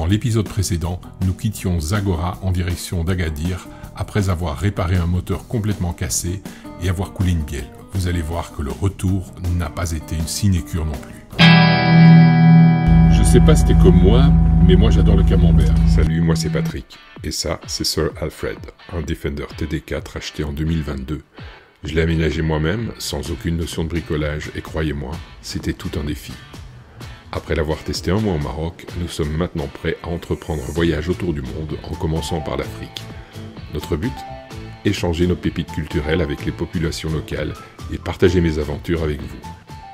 Dans l'épisode précédent, nous quittions Zagora en direction d'Agadir après avoir réparé un moteur complètement cassé et avoir coulé une bielle. Vous allez voir que le retour n'a pas été une sinécure non plus. Je sais pas si c'était comme moi, mais moi j'adore le camembert. Salut, moi c'est Patrick. Et ça, c'est Sir Alfred, un Defender TD4 acheté en 2022. Je l'ai aménagé moi-même, sans aucune notion de bricolage, et croyez-moi, c'était tout un défi. Après l'avoir testé un mois au Maroc, nous sommes maintenant prêts à entreprendre un voyage autour du monde en commençant par l'Afrique. Notre but ? Échanger nos pépites culturelles avec les populations locales et partager mes aventures avec vous.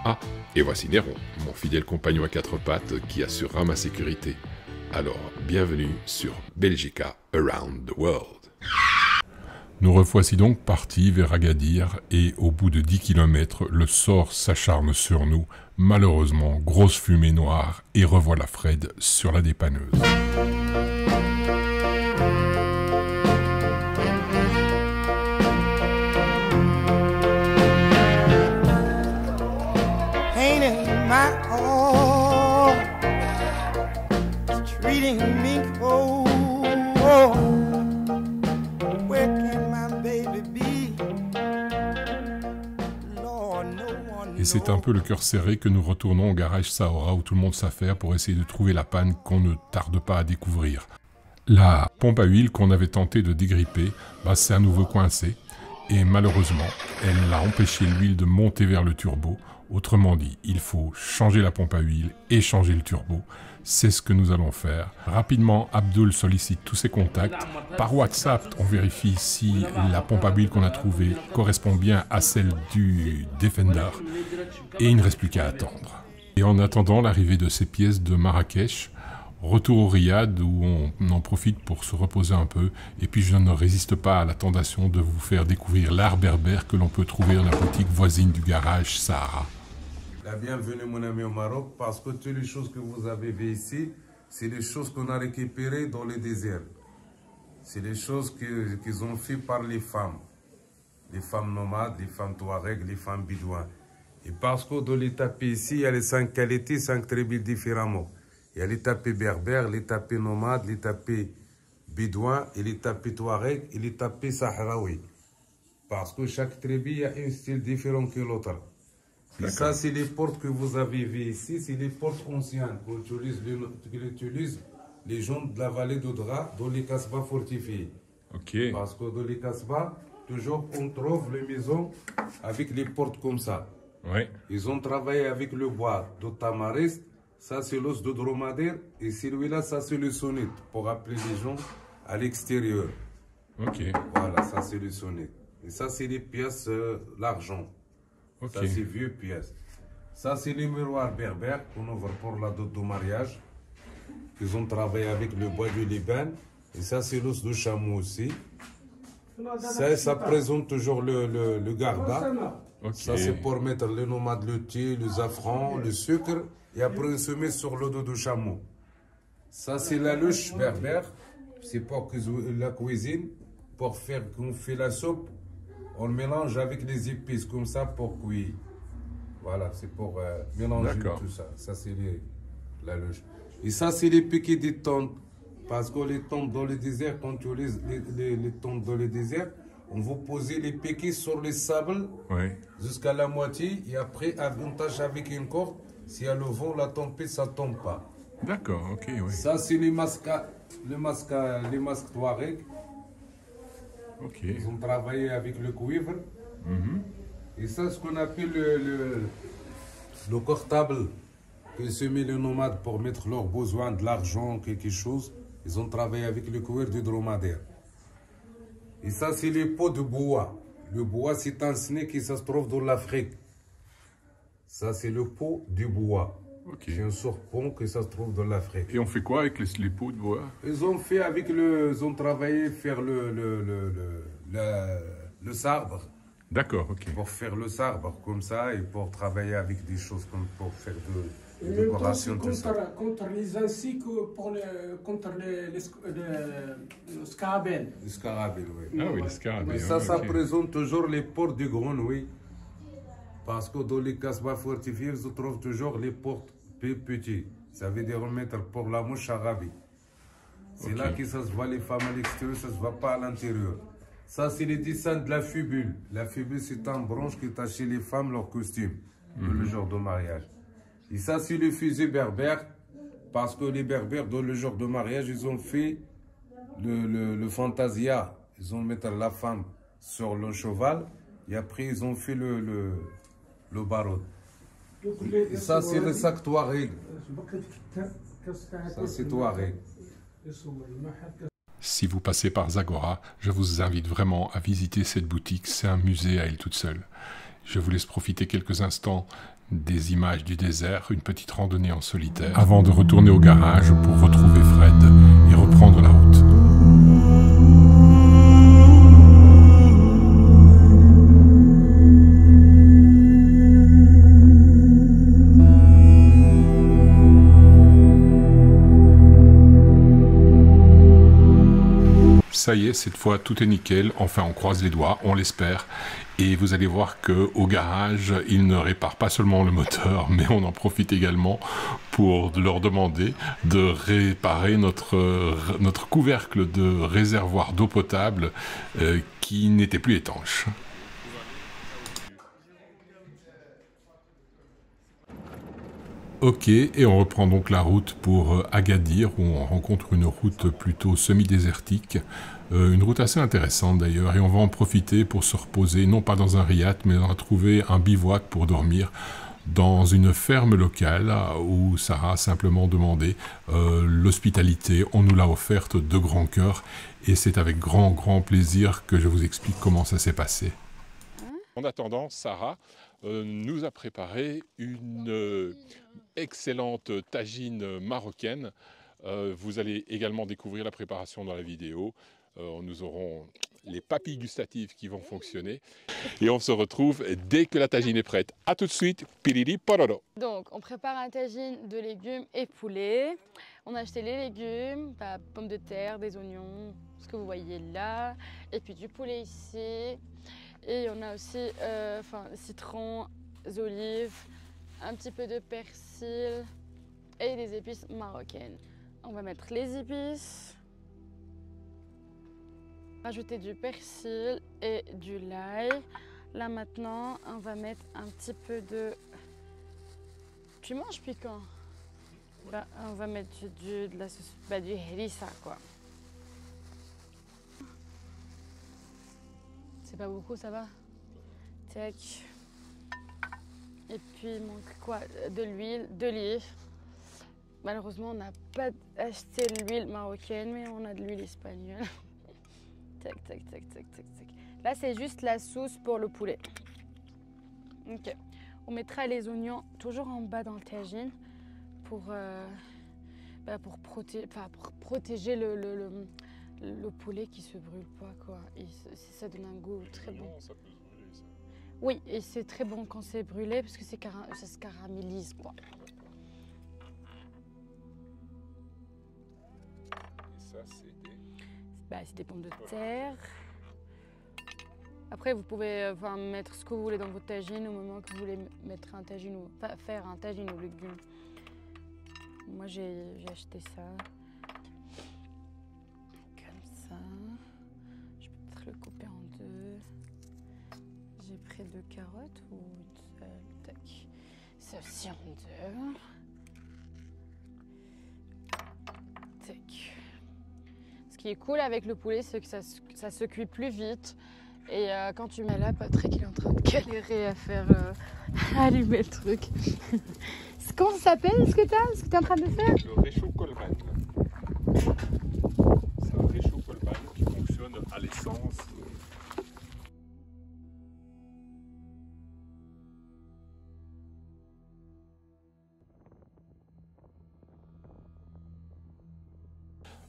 Ah, et voici Néron, mon fidèle compagnon à quatre pattes qui assurera ma sécurité. Alors, bienvenue sur Belgica Around the World. Nous revoici donc partis vers Agadir et au bout de 10 km, le sort s'acharne sur nous. Malheureusement, grosse fumée noire et revoilà Fred sur la dépanneuse. Et c'est un peu le cœur serré que nous retournons au garage Sahara où tout le monde s'affaire pour essayer de trouver la panne qu'on ne tarde pas à découvrir. La pompe à huile qu'on avait tenté de dégripper s'est à nouveau coincée et malheureusement, elle a empêché l'huile de monter vers le turbo. Autrement dit, il faut changer la pompe à huile et changer le turbo. C'est ce que nous allons faire. Rapidement, Abdul sollicite tous ses contacts. Par WhatsApp, on vérifie si la pompe à huile qu'on a trouvée correspond bien à celle du Defender. Et il ne reste plus qu'à attendre. Et en attendant l'arrivée de ces pièces de Marrakech, retour au Riyad où on en profite pour se reposer un peu. Et puis je ne résiste pas à la tentation de vous faire découvrir l'art berbère que l'on peut trouver dans la boutique voisine du garage Sahara. La bienvenue mon ami au Maroc parce que toutes les choses que vous avez vues ici, c'est les choses qu'on a récupérées dans le désert. C'est les choses qu'ils ont fait par les femmes nomades, les femmes touaregs, les femmes bidouins. Et parce que dans les tapis ici, il y a les 5 qualités, 5 tribus différemment. Il y a les tapis berbères, les tapis nomades, les tapis bidouins, et les tapis touaregs et les tapis sahraouis. Parce que chaque tribu a un style différent que l'autre. Et ça, c'est les portes que vous avez vues ici, c'est les portes anciennes qu'utilisent les gens de la vallée d'Oudra dans les kasbahs fortifiés. Okay. Parce que dans les kasbahs, toujours on trouve les maisons avec les portes comme ça. Ouais. Ils ont travaillé avec le bois de tamaris, ça c'est l'os de dromadaire, et celui-là, ça c'est le sonnette, pour appeler les gens à l'extérieur. Ok. Voilà, ça c'est le sonnette. Et ça c'est les pièces, l'argent. Okay. Ça c'est vieux pièces. Ça c'est les miroirs berbères qu'on ouvre pour la dot de mariage. Ils ont travaillé avec le bois du Liban. Et ça c'est l'os de chameau aussi. Ça présente toujours le garda. Okay. Ça c'est pour mettre les nomades, le thé, le safran, le sucre. Et après on se met sur le dos de chameau. Ça c'est la louche berbère. C'est pour la cuisine. Pour faire qu'on fait la soupe. On mélange avec les épices comme ça pour cuire. Voilà, c'est pour mélanger tout ça. Ça, c'est la loge. Et ça, c'est les piquets des tentes. Parce que les tentes dans le désert, quand tu utilise les tentes dans le désert, on va poser les piquets sur les sables jusqu'à la moitié. Et après, on tâche avec une corde. S'il y a le vent, la tempête, ça ne tombe pas. D'accord, ok, oui. Ça, c'est les masques touareg. Okay. Ils ont travaillé avec le cuivre. Et ça, ce qu'on appelle le portable, que se met les nomades pour mettre leurs besoins, de l'argent, quelque chose. Ils ont travaillé avec le cuivre du dromadaire. Et ça, c'est les pots de bois. Le bois, c'est un snake qui se trouve dans l'Afrique. Ça, c'est le pot du bois. Okay. C'est un surpont que ça se trouve dans l'Afrique. Et on fait quoi avec les pots de bois? Ils ont fait avec ils ont travaillé faire le sabre. D'accord, ok. Pour faire le sabre comme ça et pour travailler avec des choses comme pour faire de décoration. Contre les ainsi que contre le scarabée. Le scarabée, oui. Ah oui, le scarabée. Mais ça, ça présente toujours les portes du grenouille. Parce que dans les kasbahs fortifiés, on trouve toujours les portes petits. Ça veut dire mettre pour la mouche arabe. C'est là que ça se voit les femmes à l'extérieur, ça se voit pas à l'intérieur. Ça, c'est les dessins de la fibule. La fibule, c'est un branche que t'as chez les femmes, leur costume, le jour de mariage. Et ça, c'est le fusil berbère, parce que les berbères, dans le jour de mariage, ils ont fait le fantasia. Ils ont mis la femme sur le cheval, et après, ils ont fait le barreau. Et ça, c'est le sac Touareg. Ça, c'est Touareg. Si vous passez par Zagora, je vous invite vraiment à visiter cette boutique, c'est un musée à elle toute seule. Je vous laisse profiter quelques instants des images du désert, une petite randonnée en solitaire, avant de retourner au garage pour retrouver Fred et reprendre la route. Ça y est, cette fois tout est nickel, enfin on croise les doigts, on l'espère, et vous allez voir qu'au garage, ils ne réparent pas seulement le moteur, mais on en profite également pour leur demander de réparer notre couvercle de réservoir d'eau potable qui n'était plus étanche. Ok, et on reprend donc la route pour Agadir, où on rencontre une route plutôt semi-désertique, une route assez intéressante d'ailleurs, et on va en profiter pour se reposer, non pas dans un riad, mais on va trouver un bivouac pour dormir dans une ferme locale où Sarah a simplement demandé l'hospitalité. On nous l'a offerte de grand cœur, et c'est avec grand plaisir que je vous explique comment ça s'est passé. En attendant, Sarah nous a préparé une excellente tagine marocaine. Vous allez également découvrir la préparation dans la vidéo. Nous aurons les papilles gustatives qui vont fonctionner. Et on se retrouve dès que la tagine est prête. A tout de suite, pilili pororo. Donc, on prépare un tagine de légumes et poulet. On a acheté les légumes, pommes de terre, des oignons, ce que vous voyez là. Et puis du poulet ici. Et on a aussi citron, olives, un petit peu de persil et des épices marocaines. On va mettre les épices, rajouter du persil et du l'ail. Là maintenant, on va mettre un petit peu de... Tu manges piquant? Là, on va mettre de la sauce, du harissa quoi. C'est pas beaucoup, ça va? Tac. Et puis il manque quoi? De l'huile, d'olive. Malheureusement, on n'a pas acheté l'huile marocaine, mais on a de l'huile espagnole. Tac. Là, c'est juste la sauce pour le poulet. Ok. On mettra les oignons toujours en bas dans le tagine pour protéger le poulet qui se brûle pas quoi. Et ça donne un goût très bon. Ça peut se brûler, ça. Oui, et c'est très bon quand c'est brûlé parce que ça se caramélise quoi. Et ça c'est des pommes de terre. Après vous pouvez mettre ce que vous voulez dans votre tagine au moment que vous voulez mettre un tagine ou faire un tagine aux légumes. Moi j'ai acheté ça. Je peux peut-être le couper en deux. J'ai pris 2 carottes ou une seule. Tac. Celle-ci en deux. Tac. Ce qui est cool avec le poulet, c'est que ça se cuit plus vite. Et quand tu mets là, Patrick il est en train de galérer à faire allumer le truc. Comment ça s'appelle ce que tu es en train de faire? Le réchaud colman. C'est un réchaud colman qui fonctionne à l'essence.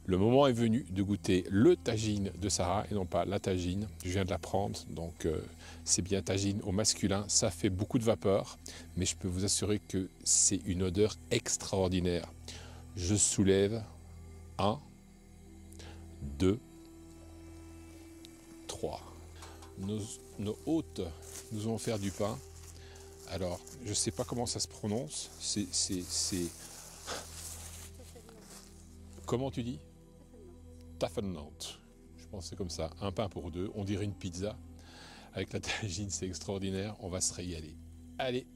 Le moment est venu de goûter le tagine de Sarah et non pas la tagine. Je viens de la prendre, donc c'est bien tagine au masculin. Ça fait beaucoup de vapeur, mais je peux vous assurer que c'est une odeur extraordinaire. Je soulève 1, 2, 3. Nos hôtes nous ont offert du pain. Alors, je ne sais pas comment ça se prononce. C'est... Comment tu dis? Tafelnant. Je pense que c'est comme ça, un pain pour deux. On dirait une pizza. Avec la tagine, c'est extraordinaire. On va se régaler. Allez,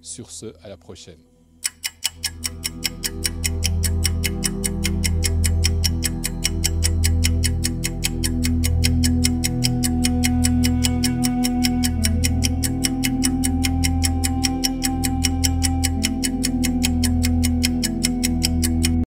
sur ce, à la prochaine.